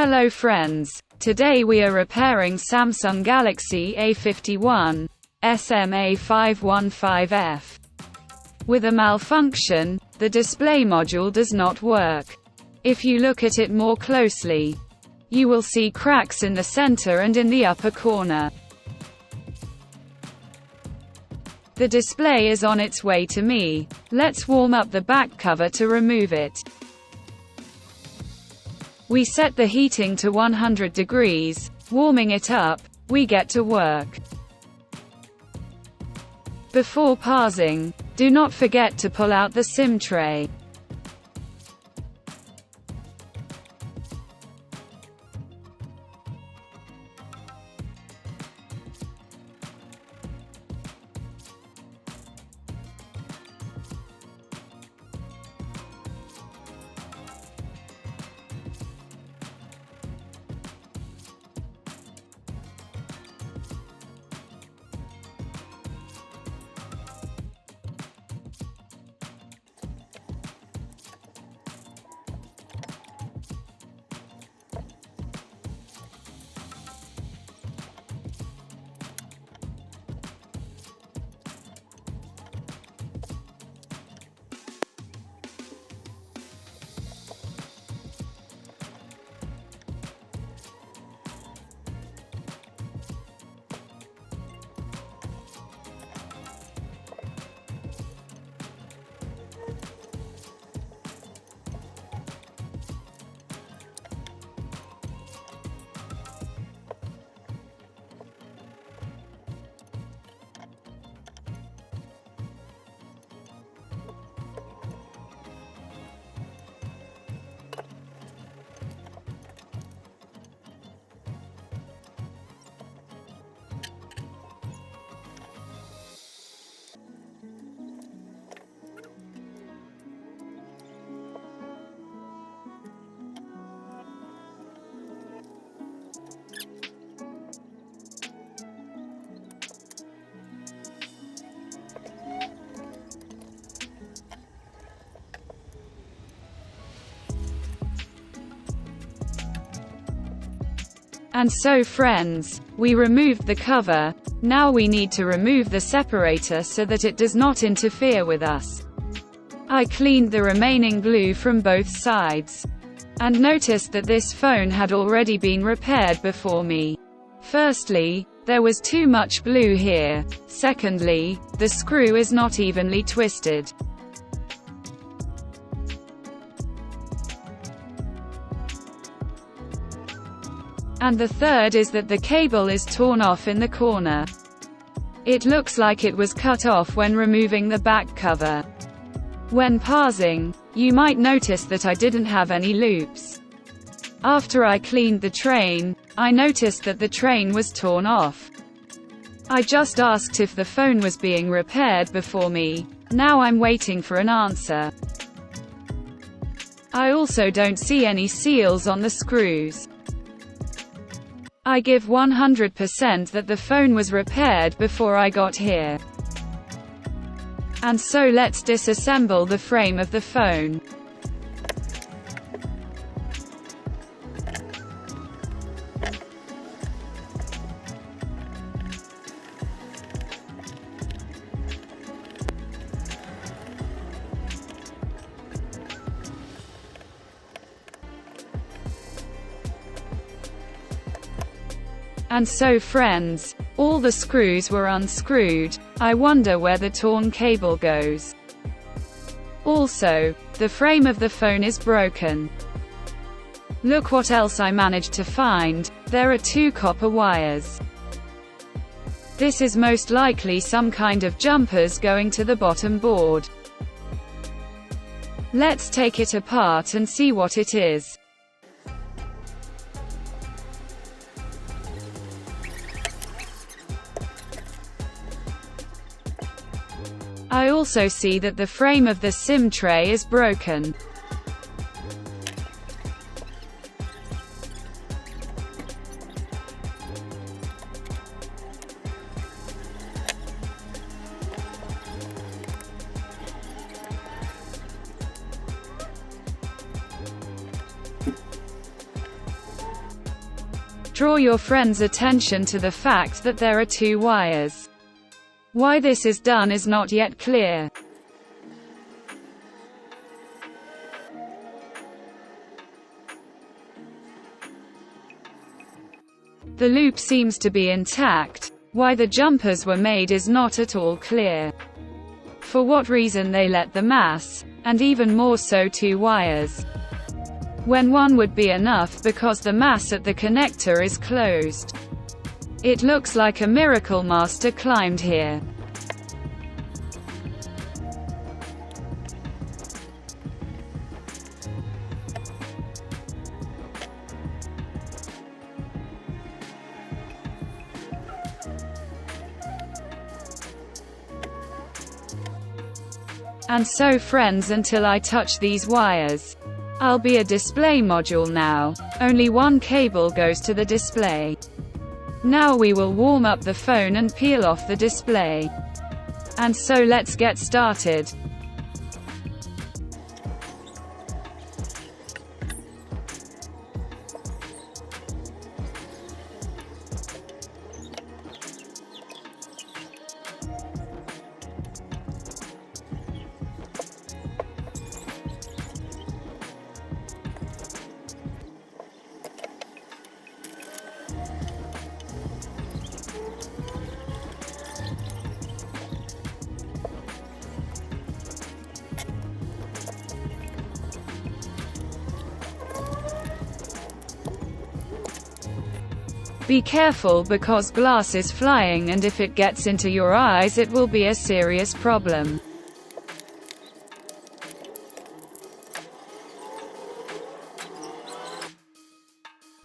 Hello friends, today we are repairing Samsung Galaxy A51, SM-A515f. With a malfunction, the display module does not work. If you look at it more closely, you will see cracks in the center and in the upper corner. The display is on its way to me. Let's warm up the back cover to remove it. We set the heating to 100 degrees, warming it up, we get to work. Before parsing, do not forget to pull out the SIM tray. And so friends, we removed the cover. Now we need to remove the separator so that it does not interfere with us. I cleaned the remaining glue from both sides, and noticed that this phone had already been repaired before me. Firstly, there was too much glue here. Secondly, the screw is not evenly twisted. And the third is that the cable is torn off in the corner. It looks like it was cut off when removing the back cover. When parsing, you might notice that I didn't have any loops. After I cleaned the train, I noticed that the train was torn off. I just asked if the phone was being repaired before me. Now I'm waiting for an answer. I also don't see any seals on the screws. I give 100% that the phone was repaired before I got here. And so let's disassemble the frame of the phone. And so friends, all the screws were unscrewed. I wonder where the torn cable goes. Also, the frame of the phone is broken. Look what else I managed to find. There are 2 copper wires. This is most likely some kind of jumpers going to the bottom board. Let's take it apart and see what it is. I also see that the frame of the SIM tray is broken. Draw your friend's attention to the fact that there are two wires. Why this is done is not yet clear. The loop seems to be intact. Why the jumpers were made is not at all clear. For what reason they let the mass, and even more so two wires, when one would be enough because the mass at the connector is closed. It looks like a miracle master climbed here. And so friends, until I touch these wires, I'll be a display module now. Only one cable goes to the display. Now we will warm up the phone and peel off the display. And so let's get started. Be careful because glass is flying, and if it gets into your eyes it will be a serious problem.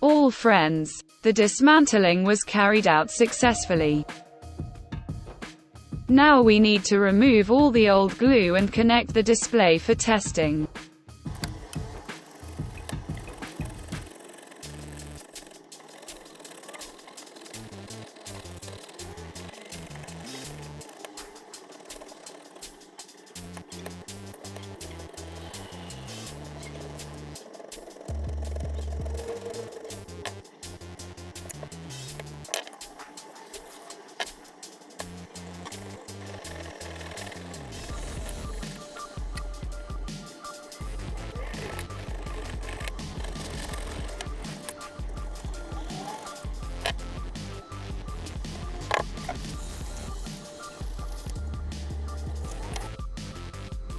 All friends, the dismantling was carried out successfully. Now we need to remove all the old glue and connect the display for testing.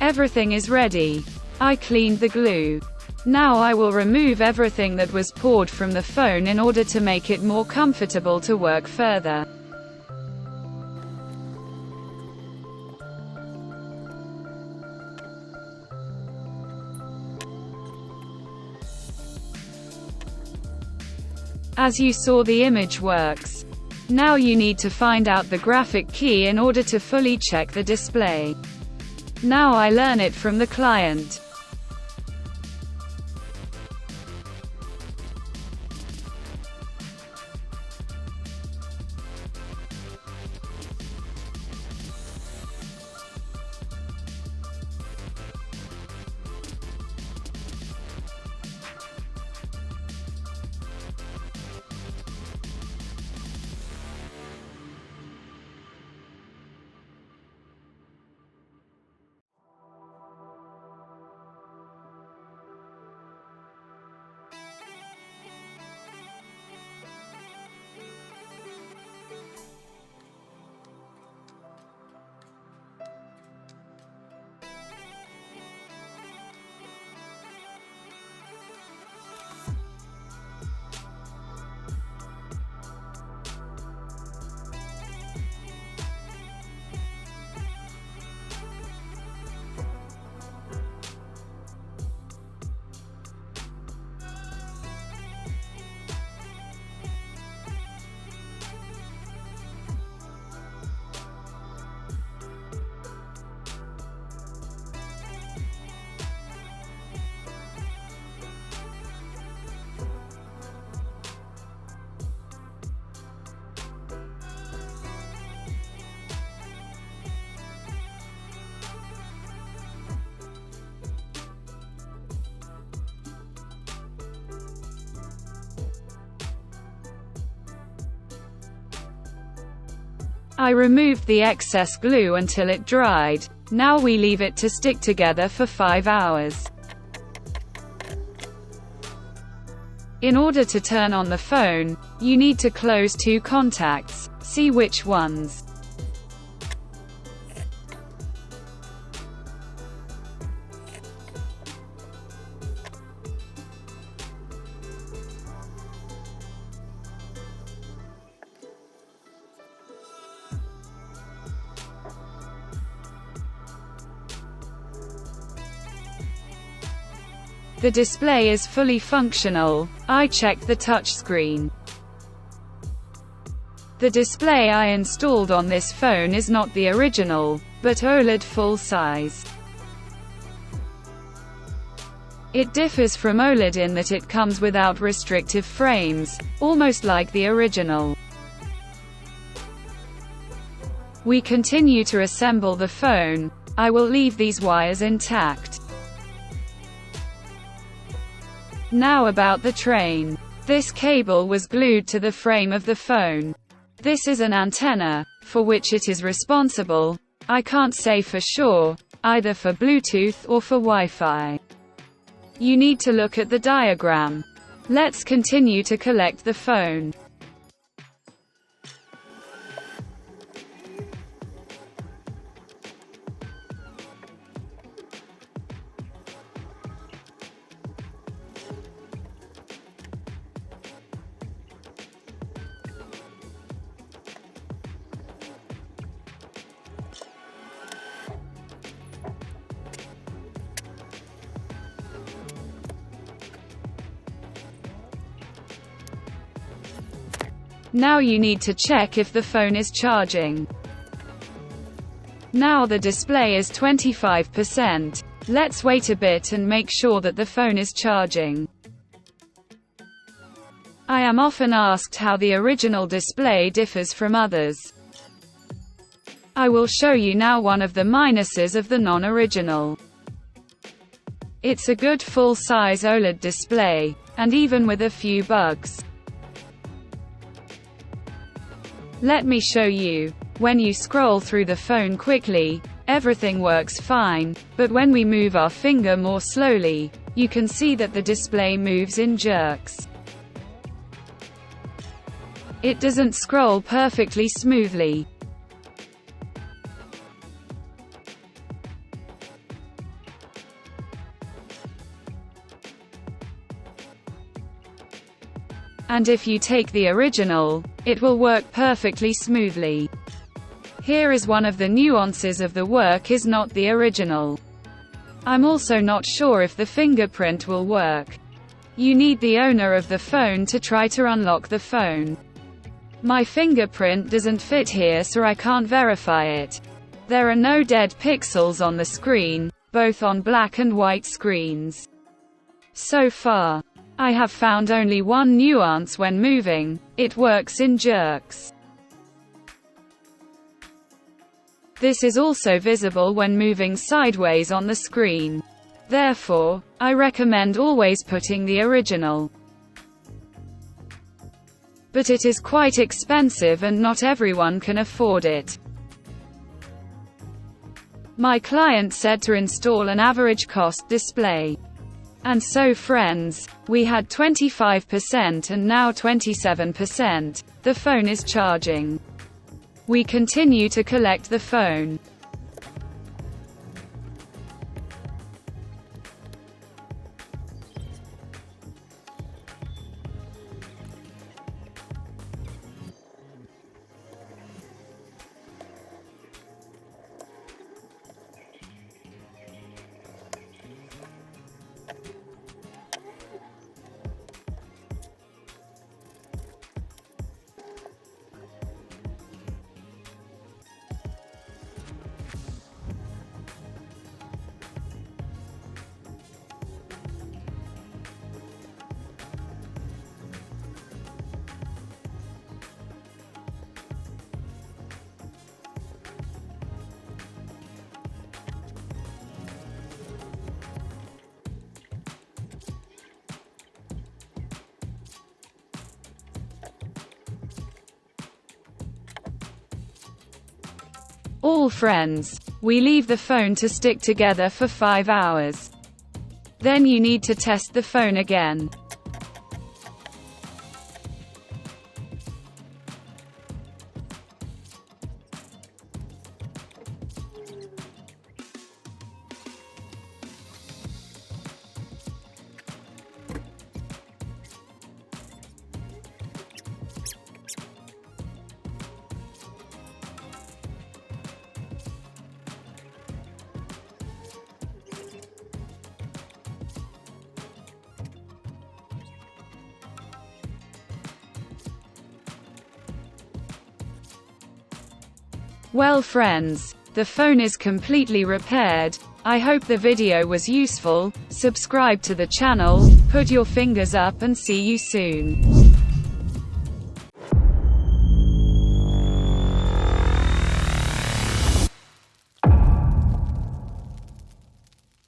Everything is ready. I cleaned the glue. Now I will remove everything that was poured from the phone in order to make it more comfortable to work further. As you saw, the image works. Now you need to find out the graphic key in order to fully check the display. Now I learn it from the client. I removed the excess glue until it dried. Now we leave it to stick together for 5 hours. In order to turn on the phone, you need to close 2 contacts. See which ones. The display is fully functional. I checked the touchscreen. The display I installed on this phone is not the original, but OLED full size. It differs from OLED in that it comes without restrictive frames, almost like the original. We continue to assemble the phone. I will leave these wires intact. Now about the train. This cable was glued to the frame of the phone. This is an antenna, for which it is responsible. I can't say for sure, either for Bluetooth or for Wi-Fi. You need to look at the diagram. Let's continue to collect the phone. Now you need to check if the phone is charging. Now the display is 25%. Let's wait a bit and make sure that the phone is charging. I am often asked how the original display differs from others. I will show you now one of the minuses of the non-original. It's a good full-size OLED display, and even with a few bugs. Let me show you. When you scroll through the phone quickly, everything works fine, but when we move our finger more slowly, you can see that the display moves in jerks. It doesn't scroll perfectly smoothly. And if you take the original, it will work perfectly smoothly. Here is one of the nuances of the work is not the original. I'm also not sure if the fingerprint will work. You need the owner of the phone to try to unlock the phone. My fingerprint doesn't fit here, so I can't verify it. There are no dead pixels on the screen, both on black and white screens. So far, I have found only one nuance when moving: it works in jerks. This is also visible when moving sideways on the screen. Therefore, I recommend always putting the original. But it is quite expensive and not everyone can afford it. My client said to install an average cost display. And so friends, we had 25% and now 27%. The phone is charging. We continue to collect the phone. All friends. We leave the phone to stick together for 5 hours. Then you need to test the phone again. Well friends, the phone is completely repaired. I hope the video was useful. Subscribe to the channel, put your fingers up and see you soon.